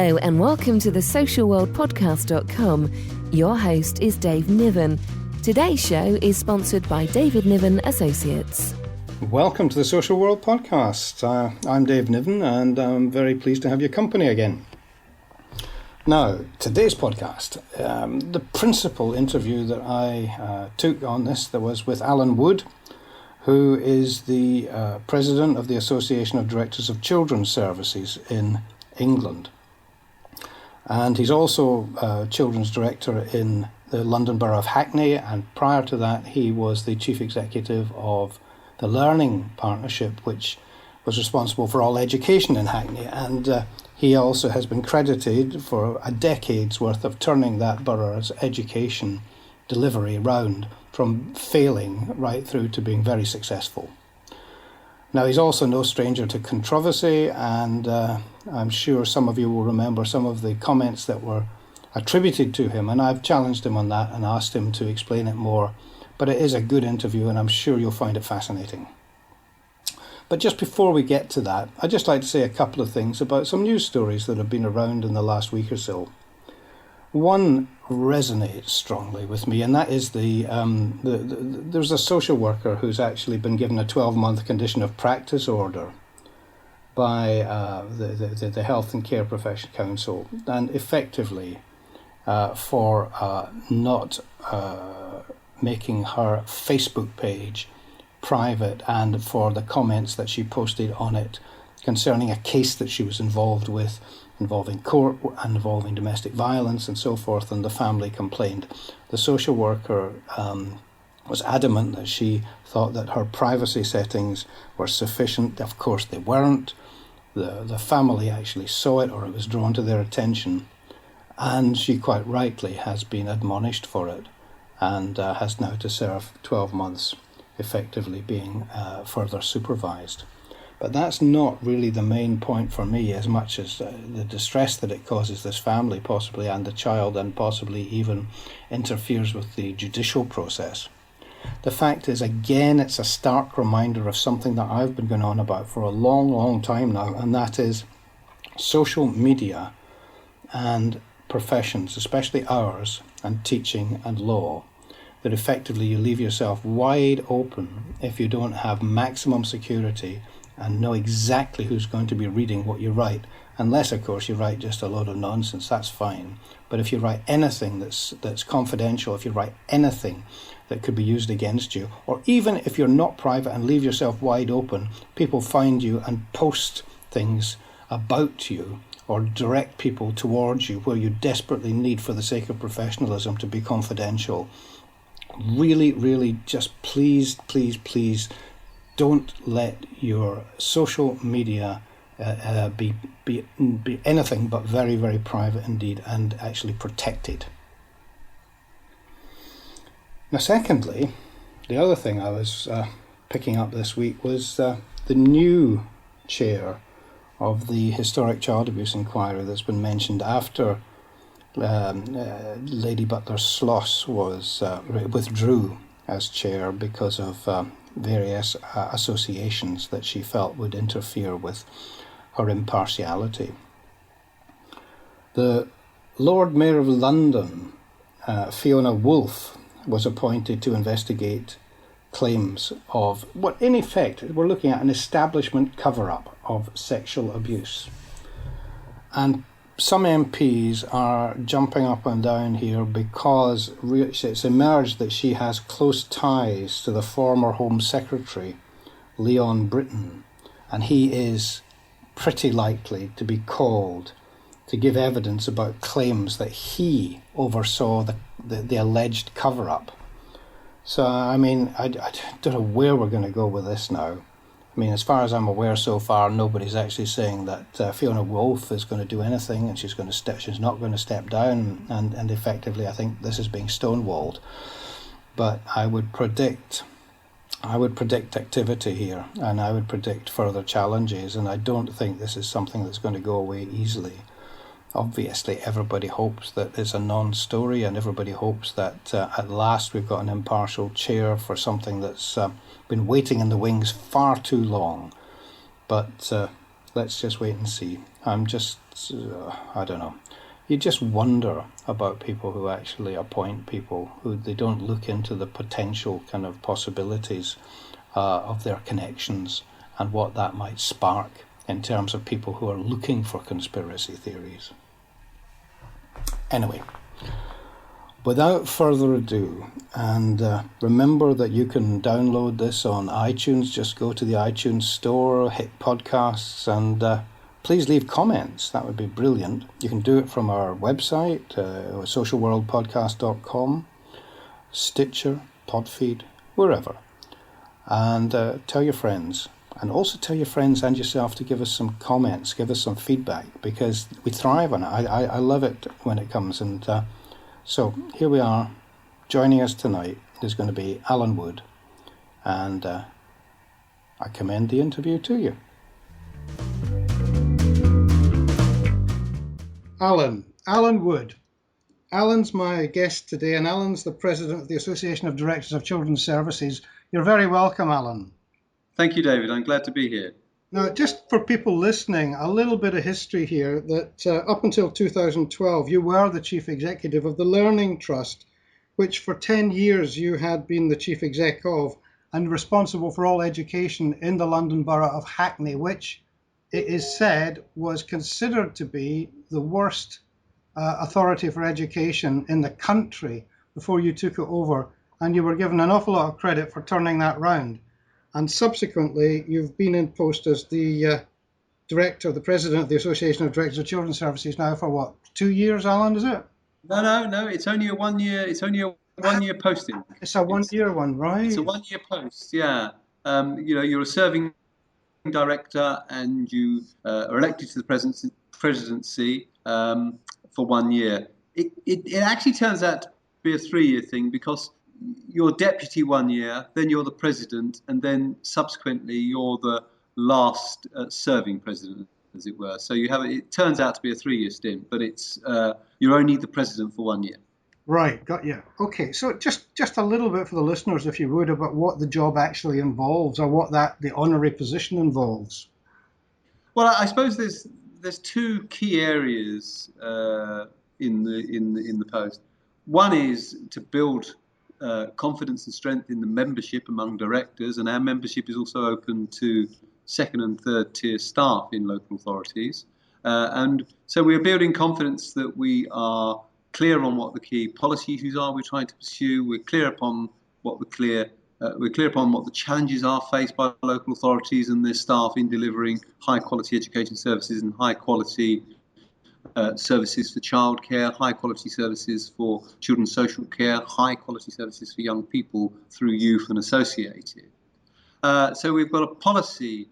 Hello and welcome to the socialworldpodcast.com. Your host is Dave Niven. Today's show is sponsored by David Niven Associates. Welcome to the Social World Podcast. I'm Dave Niven and I'm very pleased to have your company again. Now, today's podcast, the principal interview that I took on this, that was with Alan Wood, who is the president of the Association of Directors of Children's Services in England. And he's also children's director in the London Borough of Hackney, and prior to that he was the chief executive of the Learning Partnership, which was responsible for all education in Hackney. And he also has been credited for a decade's worth of turning that borough's education delivery round from failing right through to being very successful. Now, he's also no stranger to controversy, and I'm sure some of you will remember some of the comments that were attributed to him, and I've challenged him on that and asked him to explain it more. But it is a good interview, and I'm sure you'll find it fascinating. But just before we get to that, I'd just like to say a couple of things about some news stories that have been around in the last week or so. One resonates strongly with me, and that is there's a social worker who's actually been given a 12-month condition of practice order by the Health and Care Profession Council, and effectively for not making her Facebook page private, and for the comments that she posted on it concerning a case that she was involved with, involving court and involving domestic violence and so forth, and the family complained. The social worker was adamant that she thought that her privacy settings were sufficient. Of course they weren't. The family actually saw it, or it was drawn to their attention, and she quite rightly has been admonished for it, and has now to serve 12 months effectively being further supervised. But that's not really the main point for me, as much as the distress that it causes this family possibly, and the child, and possibly even interferes with the judicial process. The fact is, again, it's a stark reminder of something that I've been going on about for a long, long time now, and that is social media and professions, especially ours, and teaching and law, that effectively you leave yourself wide open if you don't have maximum security and know exactly who's going to be reading what you write. Unless, of course, you write just a load of nonsense, that's fine. But if you write anything that's confidential, if you write anything that could be used against you, or even if you're not private and leave yourself wide open, people find you and post things about you or direct people towards you where you desperately need, for the sake of professionalism, to be confidential. Really, really, just please don't let your social media be anything but very, very private indeed, and actually protected. Now, secondly, the other thing I was picking up this week was the new chair of the Historic Child Abuse Inquiry that's been mentioned after Lady Butler-Sloss was withdrew as chair because of various associations that she felt would interfere with her impartiality. The Lord Mayor of London, Fiona Woolf, was appointed to investigate claims of what, in effect, we're looking at an establishment cover-up of sexual abuse. And some MPs are jumping up and down here because it's emerged that she has close ties to the former Home Secretary, Leon Britton, and he is pretty likely to be called to give evidence about claims that he oversaw the alleged cover-up. So, I mean, I don't know where we're going to go with this now. I mean, as far as I'm aware so far, nobody's actually saying that Fiona Woolf is going to do anything, and she's not going to step down, and effectively I think this is being stonewalled. But I would predict activity here, and I would predict further challenges, and I don't think this is something that's going to go away easily. Obviously, everybody hopes that it's a non-story, and everybody hopes that at last we've got an impartial chair for something that's been waiting in the wings far too long. But let's just wait and see. I'm just, I don't know. You just wonder about people who actually appoint people, who they don't look into the potential kind of possibilities of their connections and what that might spark in terms of people who are looking for conspiracy theories. Anyway, without further ado, and remember that you can download this on iTunes. Just go to the iTunes store, hit podcasts, and please leave comments. That would be brilliant. You can do it from our website, socialworldpodcast.com, Stitcher, Podfeed, wherever. And tell your friends. And also tell your friends and yourself to give us some comments, give us some feedback, because we thrive on it. I love it when it comes. And so here we are. Joining us tonight is going to be Alan Wood. And I commend the interview to you. Alan Wood. Alan's my guest today, and Alan's the president of the Association of Directors of Children's Services. You're very welcome, Alan. Thank you, David. I'm glad to be here. Now, just for people listening, a little bit of history here, that up until 2012, you were the chief executive of the Learning Trust, which for 10 years you had been the chief exec of and responsible for all education in the London Borough of Hackney, which it is said was considered to be the worst authority for education in the country before you took it over, and you were given an awful lot of credit for turning that round. And subsequently, you've been in post as the the president of the Association of Directors of Children's Services now for what, 2 years, Alan, is it? No. It's only a 1 year. It's only a 1 year posting. It's a 1 year one, right? It's a 1 year post. Yeah. You're a serving director, and you are elected to the presidency for 1 year. It actually turns out to be a 3-year thing, because you're deputy 1 year, then you're the president, and then subsequently you're the last serving president, as it were. So it turns out to be a 3-year stint, but it's you're only the president for 1 year. Right, got you. Okay, so just a little bit for the listeners, if you would, about what the job actually involves, or what the honorary position involves. Well, I suppose there's two key areas in the post. One is to build confidence and strength in the membership among directors, and our membership is also open to second and third tier staff in local authorities. And so we're building confidence that we are clear on what the key policy issues are we're trying to pursue. We're clear upon what the challenges are faced by local authorities and their staff in delivering high quality education services and high quality services for childcare, high quality services for children's social care, high quality services for young people through youth and associated. So we've got a policy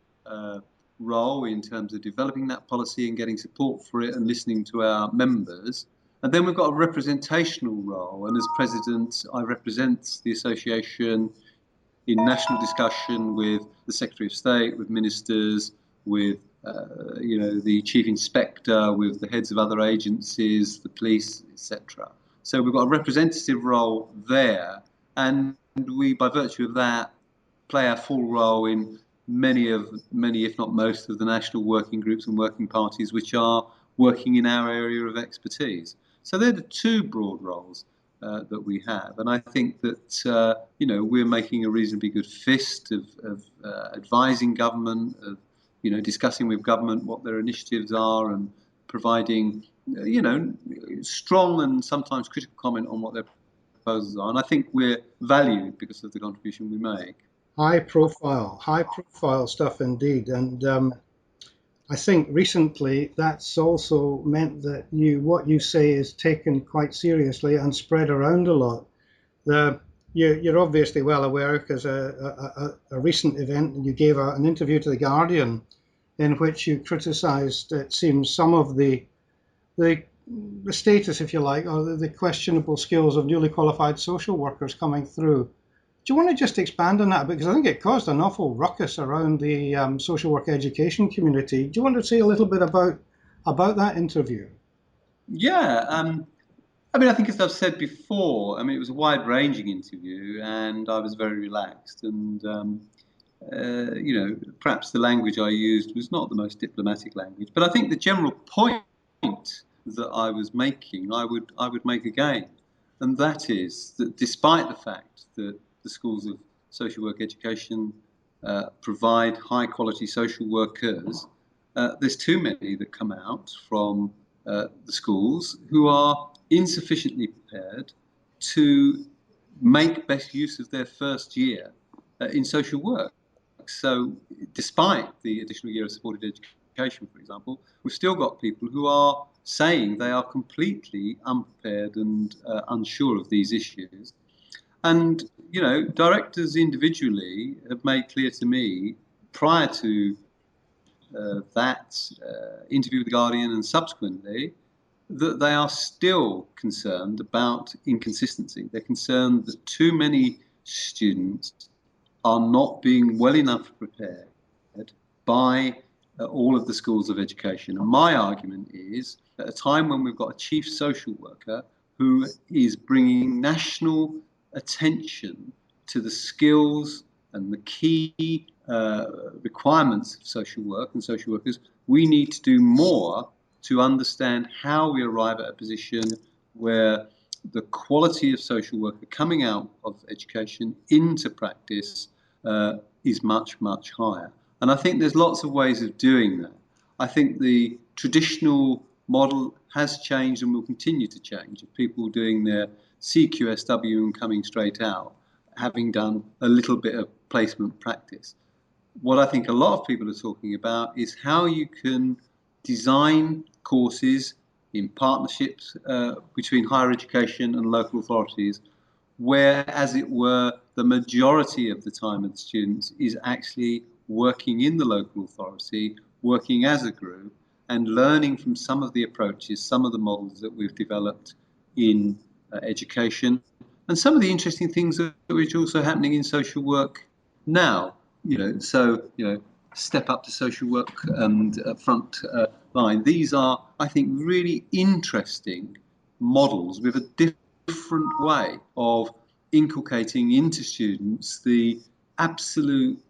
role in terms of developing that policy and getting support for it and listening to our members. And then we've got a representational role, and as president, I represent the association in national discussion with the Secretary of State, with ministers, with the chief inspector, with the heads of other agencies, the police, etc. So we've got a representative role there, and we, by virtue of that, play our full role in many, if not most, of the national working groups and working parties which are working in our area of expertise. So they're the two broad roles that we have, and I think that we're making a reasonably good fist of advising government, of discussing with government what their initiatives are, and providing strong and sometimes critical comment on what their proposals are. And I think we're valued because of the contribution we make. High profile stuff indeed. And I think recently that's also meant that what you say is taken quite seriously and spread around a lot. You're obviously well aware, because a recent event, you gave an interview to The Guardian in which you criticised, it seems, some of the status, if you like, or the questionable skills of newly qualified social workers coming through. Do you want to just expand on that? Because I think it caused an awful ruckus around the social work education community. Do you want to say a little bit about that interview? Yeah, I think, as I've said before, it was a wide-ranging interview, and I was very relaxed. And perhaps the language I used was not the most diplomatic language, but I think the general point that I was making, I would make again, and that is that despite the fact that the schools of social work education provide high quality social workers, there's too many that come out from the schools who are insufficiently prepared to make best use of their first year in social work. So despite the additional year of supported education, for example, we've still got people who are saying they are completely unprepared and unsure of these issues. And, directors individually have made clear to me prior to that interview with The Guardian and subsequently that they are still concerned about inconsistency. They're concerned that too many students are not being well enough prepared by all of the schools of education. And my argument is, at a time when we've got a chief social worker who is bringing national attention to the skills and the key requirements of social work and social workers, we need to do more to understand how we arrive at a position where the quality of social worker coming out of education into practice is much, much higher. And I think there's lots of ways of doing that. I think the traditional model has changed and will continue to change, of people doing their CQSW and coming straight out, having done a little bit of placement practice. What I think a lot of people are talking about is how you can design courses in partnerships between higher education and local authorities, where, as it were, the majority of the time of the students is actually working in the local authority, working as a group, and learning from some of the approaches, some of the models that we've developed in education, and some of the interesting things that are also happening in social work now. Step up to social work and front line. These are, I think, really interesting models with a different way of inculcating into students the absolute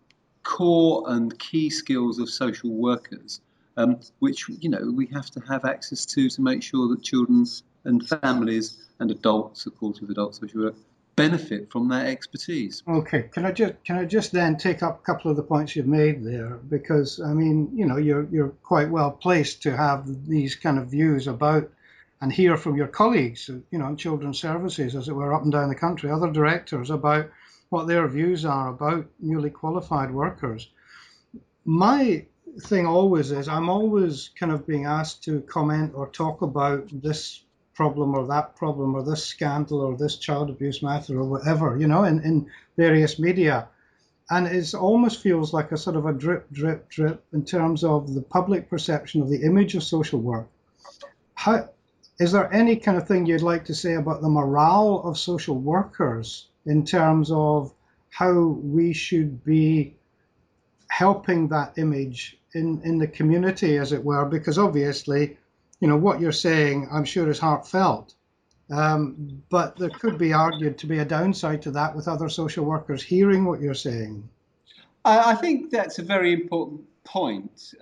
core and key skills of social workers, which we have to have access to make sure that children and families and adults, supportive adult social work, benefit from that expertise. Okay, can I just then take up a couple of the points you've made there, because I mean, you're quite well placed to have these kind of views about and hear from your colleagues, in children's services, as it were, up and down the country, other directors, about what their views are about newly qualified workers. My thing always is I'm always kind of being asked to comment or talk about this problem or that problem or this scandal or this child abuse matter or whatever, in various media. And it almost feels like a sort of a drip, drip, drip in terms of the public perception of the image of social work. Is there any kind of thing you'd like to say about the morale of social workers in terms of how we should be helping that image in the community, as it were? Because obviously, what you're saying, I'm sure, is heartfelt. But there could be argued to be a downside to that with other social workers hearing what you're saying. I think that's a very important point.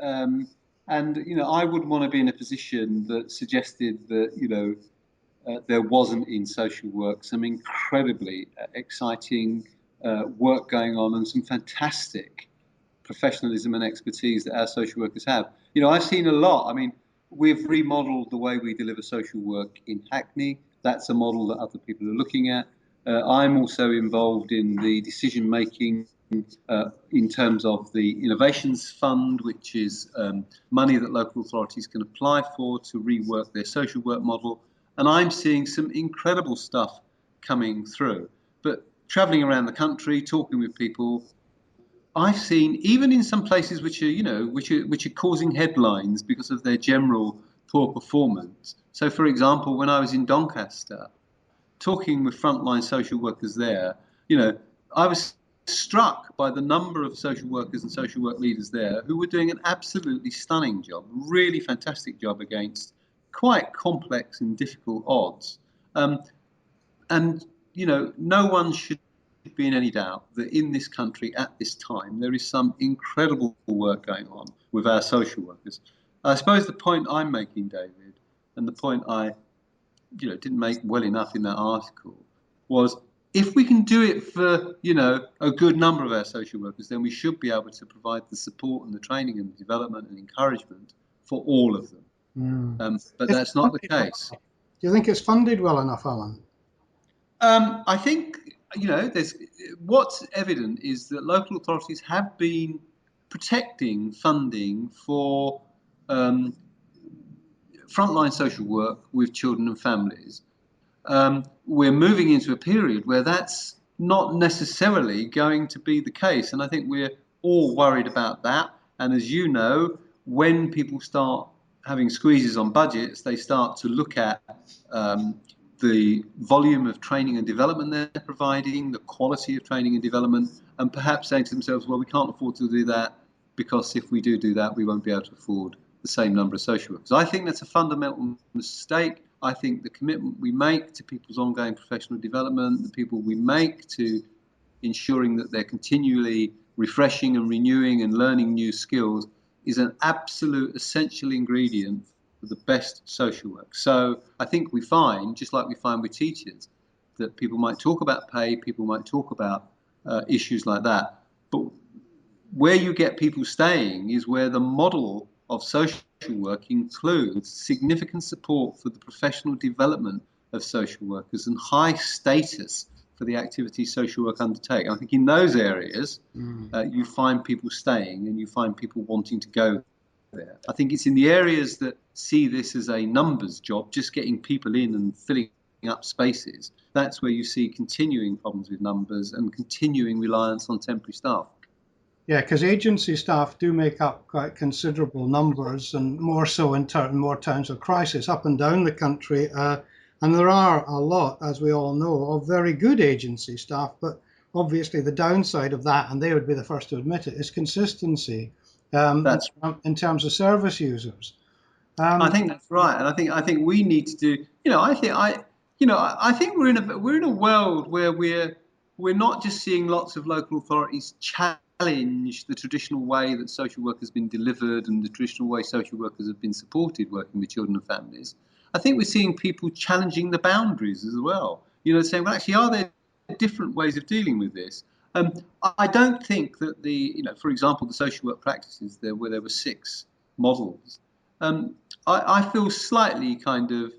And I wouldn't want to be in a position that suggested that, there wasn't in social work some incredibly exciting work going on and some fantastic professionalism and expertise that our social workers have. I've seen a lot. I mean, we've remodeled the way we deliver social work in Hackney. That's a model that other people are looking at. I'm also involved in the decision making in terms of the Innovations Fund, which is money that local authorities can apply for to rework their social work model. And I'm seeing some incredible stuff coming through. But traveling around the country, talking with people, I've seen, even in some places which are causing headlines because of their general poor performance. So, for example, when I was in Doncaster, talking with frontline social workers there, I was struck by the number of social workers and social work leaders there who were doing an absolutely stunning job, really fantastic job against quite complex and difficult odds. And no one should be in any doubt that in this country at this time, there is some incredible work going on with our social workers. I suppose the point I'm making, David, and the point I didn't make well enough in that article was, if we can do it for, a good number of our social workers, then we should be able to provide the support and the training and the development and encouragement for all of them. But that's not the case. Do you think it's funded well enough, Alan? I think, what's evident is that local authorities have been protecting funding for frontline social work with children and families. We're moving into a period where that's not necessarily going to be the case. And I think we're all worried about that. And as you know, when people start having squeezes on budgets, they start to look at the volume of training and development they're providing, the quality of training and development, and perhaps saying to themselves, well, we can't afford to do that, because if we do that, we won't be able to afford the same number of social workers. I think that's a fundamental mistake. I think the commitment we make to people's ongoing professional development, the people we make to ensuring that they're continually refreshing and renewing and learning new skills, is an absolute essential ingredient for the best social work. So I think we find, just like we find with teachers, that people might talk about pay, people might talk about issues like that, but where you get people staying is where the model of social work includes significant support for the professional development of social workers and high status for the activities social work undertake. I think in those areas, you find people staying and you find people wanting to go there. I think it's in the areas that see this as a numbers job, just getting people in and filling up spaces, that's where you see continuing problems with numbers and continuing reliance on temporary staff. Yeah, because agency staff do make up quite considerable numbers, and more so in more times of crisis up and down the country. And there are a lot, as we all know, of very good agency staff. But obviously the downside of that, and they would be the first to admit it, is consistency in terms of service users. I think that's right, and I think we need to do. I think we're in a world where we're not just seeing lots of local authorities challenge the traditional way that social work has been delivered and the traditional way social workers have been supported working with children and families. I think we're seeing people challenging the boundaries as well. Saying, well, actually, are there different ways of dealing with this? I don't think that for example, the social work practices where there were 6 models. I feel slightly kind of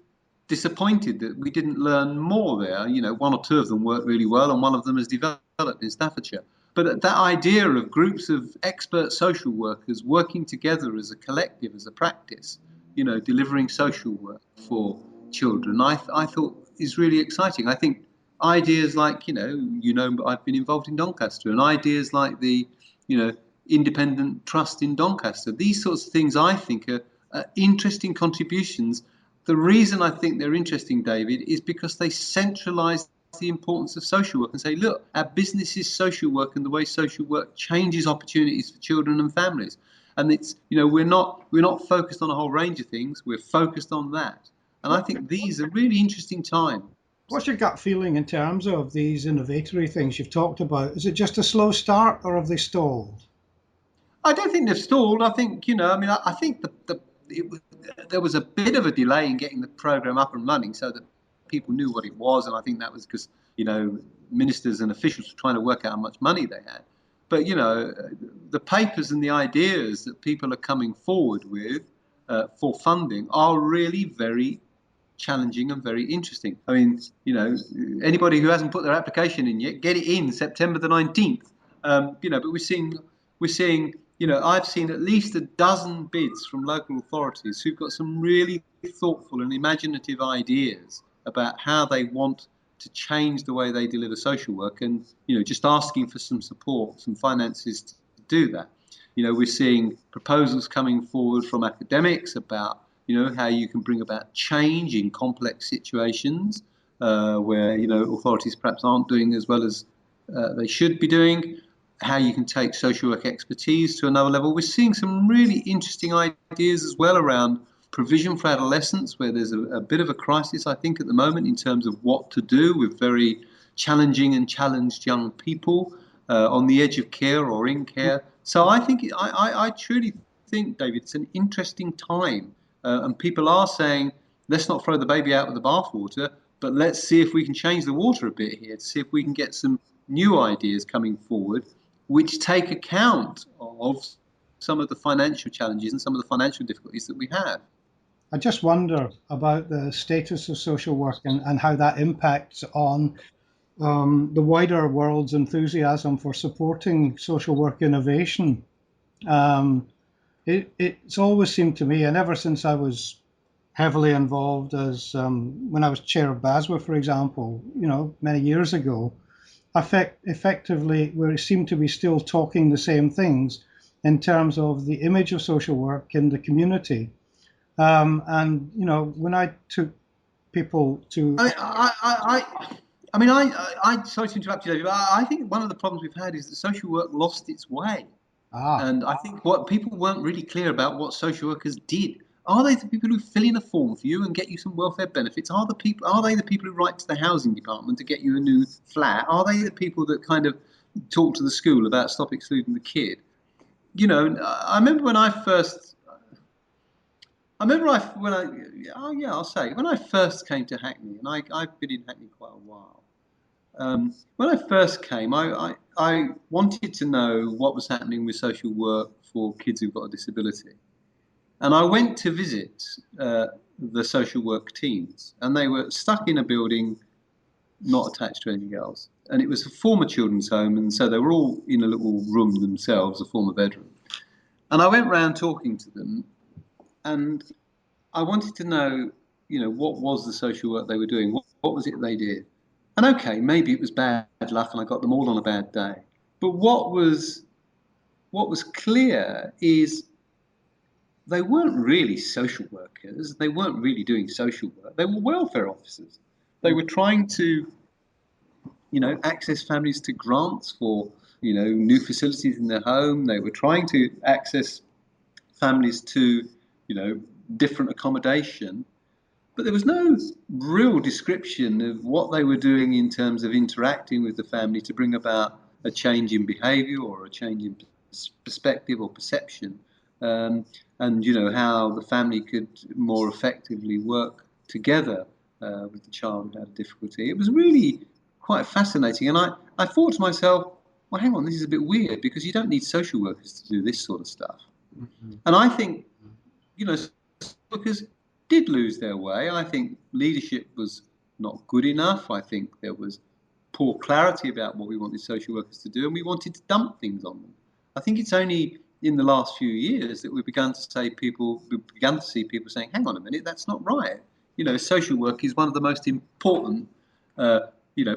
disappointed that we didn't learn more there. 1 or 2 of them worked really well, and one of them has developed in Staffordshire. But that idea of groups of expert social workers working together as a collective, as a practice, delivering social work for children, I thought is really exciting. I think ideas like, I've been involved in Doncaster, and ideas like the, independent trust in Doncaster, these sorts of things I think are interesting contributions. The reason I think they're interesting, David, is because they centralise the importance of social work and say, look, our business is social work, and the way social work changes opportunities for children and families. And it's, we're not focused on a whole range of things. We're focused on that. And I think these are really interesting times. What's your gut feeling in terms of these innovatory things you've talked about? Is it just a slow start, or have they stalled? I don't think they've stalled. I think, I think there was a bit of a delay in getting the programme up and running so that people knew what it was. And I think that was because, ministers and officials were trying to work out how much money they had. But, the papers and the ideas that people are coming forward with for funding are really very challenging and very interesting. I mean, anybody who hasn't put their application in yet, get it in September the 19th. But we're seeing, I've seen at least a dozen bids from local authorities who've got some really thoughtful and imaginative ideas about how they want to change the way they deliver social work, and, just asking for some support, some finances to do that. We're seeing proposals coming forward from academics about, how you can bring about change in complex situations where, authorities perhaps aren't doing as well as they should be doing, how you can take social work expertise to another level. We're seeing some really interesting ideas as well around provision for adolescents, where there's a bit of a crisis, I think, at the moment in terms of what to do with very, challenging and challenged young people on the edge of care or in care. So I think I truly think, David, it's an interesting time, and people are saying, let's not throw the baby out with the bathwater, but let's see if we can change the water a bit here, to see if we can get some new ideas coming forward which take account of some of the financial challenges and some of the financial difficulties that we have. I just wonder about the status of social work and how that impacts on the wider world's enthusiasm for supporting social work innovation. It's always seemed to me, and ever since I was heavily involved as when I was chair of BASWA, for example, many years ago, effectively we seem to be still talking the same things in terms of the image of social work in the community. And when I took people to, sorry to interrupt you, David, but I think one of the problems we've had is that social work lost its way. And I think what people weren't really clear about what social workers did. Are they the people who fill in a form for you and get you some welfare benefits? Are they the people who write to the housing department to get you a new flat? Are they the people that kind of talk to the school about stop excluding the kid? I remember when I first when I first came to Hackney, and I've been in Hackney quite a while. When I first came, I wanted to know what was happening with social work for kids who've got a disability. And I went to visit the social work teams, and they were stuck in a building not attached to anything else. And it was a former children's home, and so they were all in a little room themselves, a former bedroom. And I went round talking to them, and I wanted to know, what was the social work they were doing? What was it they did? And okay, maybe it was bad luck and I got them all on a bad day. But what was clear is they weren't really social workers. They weren't really doing social work. They were welfare officers. They were trying to, access families to grants for, new facilities in their home. They were trying to access families to, different accommodation. But there was no real description of what they were doing in terms of interacting with the family to bring about a change in behaviour or a change in perspective or perception, and how the family could more effectively work together with the child who had a difficulty. It was really quite fascinating, and I thought to myself, well, hang on, this is a bit weird because you don't need social workers to do this sort of stuff. Mm-hmm. And I think, workers did lose their way. I think leadership was not good enough. I think there was poor clarity about what we wanted social workers to do, and we wanted to dump things on them. I think it's only in the last few years that we've begun to see people saying, hang on a minute, that's not right. Social work is one of the most important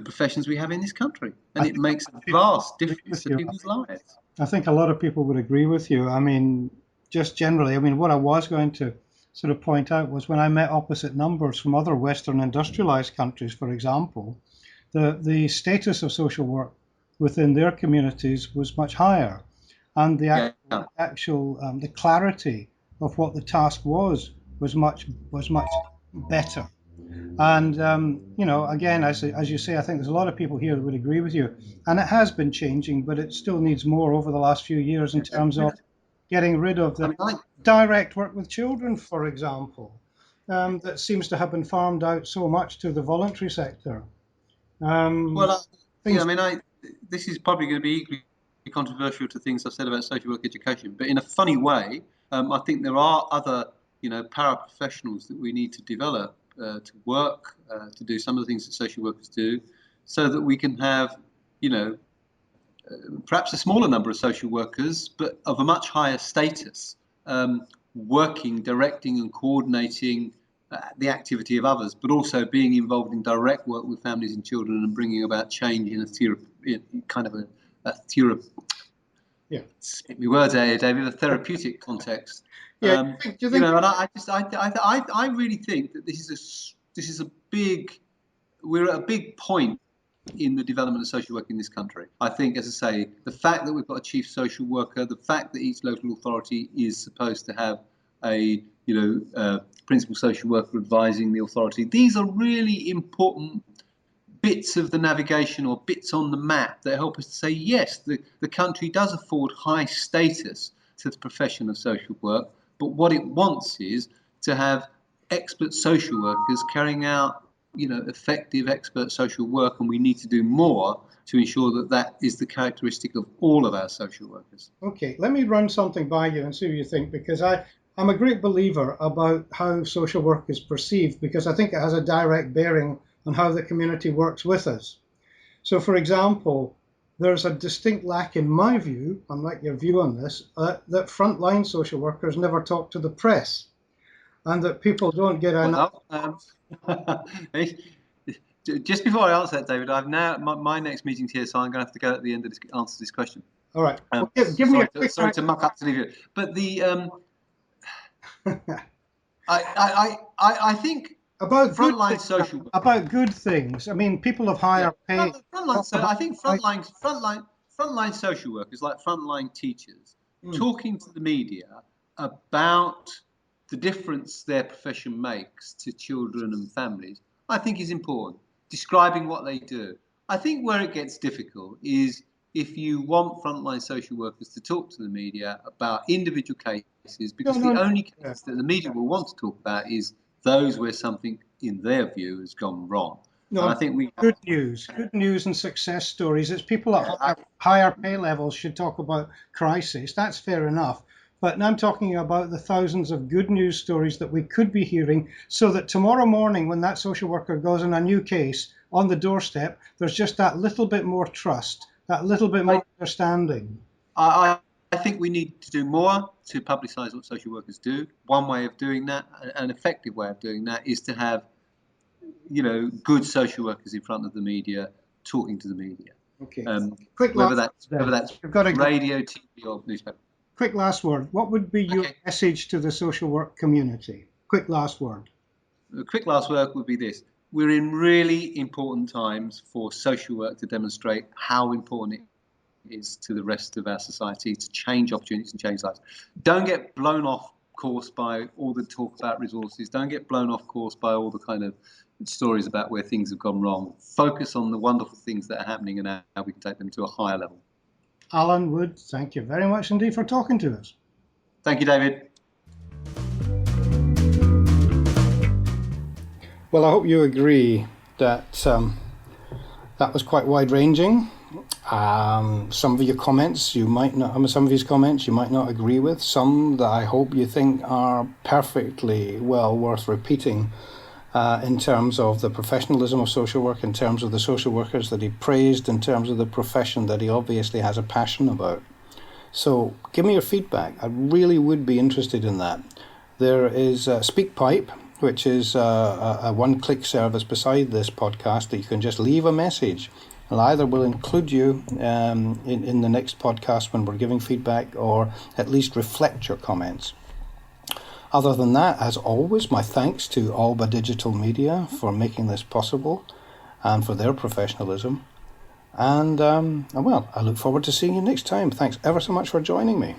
professions we have in this country, and it makes a vast difference to people's lives. I think a lot of people would agree with you. I mean, just generally, what I was going to sort of point out was when I met opposite numbers from other Western industrialized countries, for example, the status of social work within their communities was much higher, and the clarity of what the task was much better. And again, as you say, I think there's a lot of people here that would agree with you, and it has been changing, but it still needs more over the last few years in terms of getting rid of the direct work with children, for example, that seems to have been farmed out so much to the voluntary sector. This is probably going to be equally controversial to things I've said about social work education, but in a funny way, I think there are other, paraprofessionals that we need to develop to work, to do some of the things that social workers do, so that we can have, perhaps a smaller number of social workers, but of a much higher status, working, directing and coordinating the activity of others, but also being involved in direct work with families and children and bringing about change in a therapeutic context. Yeah, I really think that we're at a big point in the development of social work in this country. I think, as I say, the fact that we've got a chief social worker, the fact that each local authority is supposed to have a principal social worker advising the authority, these are really important bits of the navigation or bits on the map that help us to say, yes, the country does afford high status to the profession of social work, but what it wants is to have expert social workers carrying out, effective expert social work, and we need to do more to ensure that that is the characteristic of all of our social workers. Okay, let me run something by you and see what you think, because I'm a great believer about how social work is perceived, because I think it has a direct bearing on how the community works with us. So, for example, there's a distinct lack, in my view, unlike your view on this, that frontline social workers never talk to the press, and that people don't get just before I answer that, David, I've now my next meeting's here, so I'm going to have to go at the end of this answer this question. All right. Well, give me a quick. Sorry to muck up to leave it, but I think about frontline social work. About good things. I mean, people of higher pay. I think frontline social workers, like frontline teachers, talking to the media about the difference their profession makes to children and families, I think is important. Describing what they do. I think where it gets difficult is if you want frontline social workers to talk to the media about individual cases, because the only case that the media will want to talk about is those where something, in their view, has gone wrong. No, I think good news and success stories. It's people at higher pay levels should talk about crisis. That's fair enough. But I'm talking about the thousands of good news stories that we could be hearing, so that tomorrow morning, when that social worker goes on a new case on the doorstep, there's just that little bit more trust, that little bit more understanding. I think we need to do more to publicise what social workers do. One way of doing that, an effective way of doing that, is to have, good social workers in front of the media, talking to the media. Okay. Whether that's radio, TV, or newspaper. Quick last word. What would be your message to the social work community? Quick last word. The quick last word would be this. We're in really important times for social work to demonstrate how important it is to the rest of our society to change opportunities and change lives. Don't get blown off course by all the talk about resources. Don't get blown off course by all the kind of stories about where things have gone wrong. Focus on the wonderful things that are happening and how we can take them to a higher level. Alan Wood, thank you very much indeed for talking to us. Thank you, David. Well, I hope you agree that that was quite wide-ranging. Some of your comments you might not. Some of his comments you might not agree with. Some that I hope you think are perfectly well worth repeating. In terms of the professionalism of social work, in terms of the social workers that he praised, in terms of the profession that he obviously has a passion about. So give me your feedback. I really would be interested in that. There is SpeakPipe, which is a one-click service beside this podcast that you can just leave a message. And either we'll include you in the next podcast when we're giving feedback, or at least reflect your comments. Other than that, as always, my thanks to Alba Digital Media for making this possible and for their professionalism. And, I look forward to seeing you next time. Thanks ever so much for joining me.